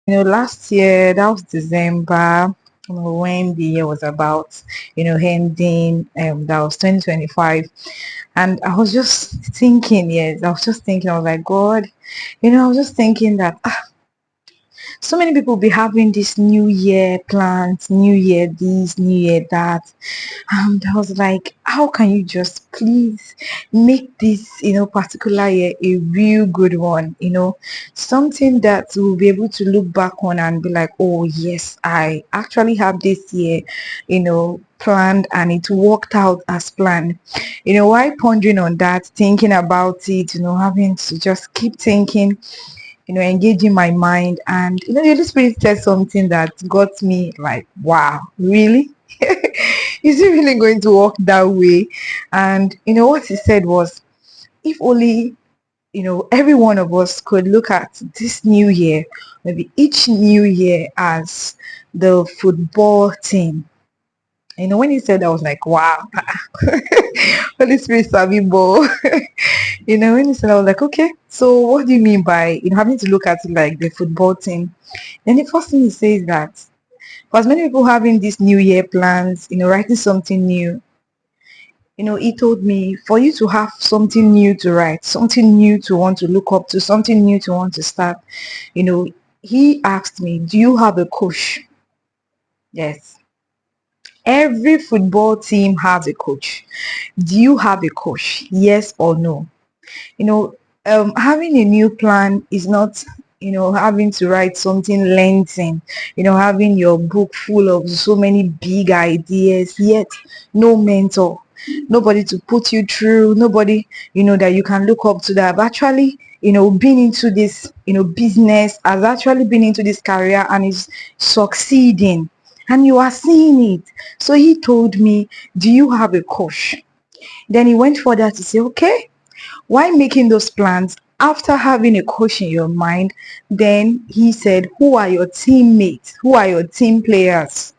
Last year, that was December, when the year was about, ending. That was 2025. And I was just thinking, yes, I was just thinking, I was like, God, I was just thinking that so many people be having this new year plans, new year this, new year that. And I was like, how can you just please make this, particular year a real good one, something that we'll be able to look back on and be like, oh yes, I actually have this year, planned, and it worked out as planned. While pondering on that, thinking about it, having to just keep thinking, engaging my mind. And the Holy Spirit said something that got me like, wow, really? Is it really going to work that way? And what he said was, if only every one of us could look at this new year, maybe each new year, as the football team. When he said that, I was like, wow. Holy Spirit savvy ball. When he said, I was like, okay, so what do you mean by having to look at it like the football team? Then the first thing he says that, because many people having these new year plans, writing something new. He told me, for you to have something new to write, something new to want to look up to, something new to want to start, you know, he asked me, do you have a coach? Yes. Every football team has a coach. Do you have a coach? Yes or no? you know Having a new plan is not having to write something lengthy, having your book full of so many big ideas, yet no mentor, nobody to put you through, nobody that you can look up to, that have actually been into this business, has actually been into this career and is succeeding, and you are seeing it. So he told me, do you have a coach? Then he went further to say, okay, while making those plans, after having a coach in your mind, then he said, who are your teammates? Who are your team players?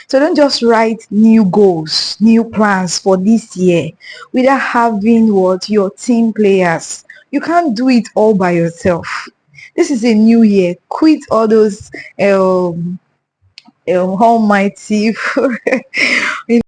So don't just write new goals, new plans for this year without having what? Your team players. You can't do it all by yourself. This is a new year. Quit all those almighty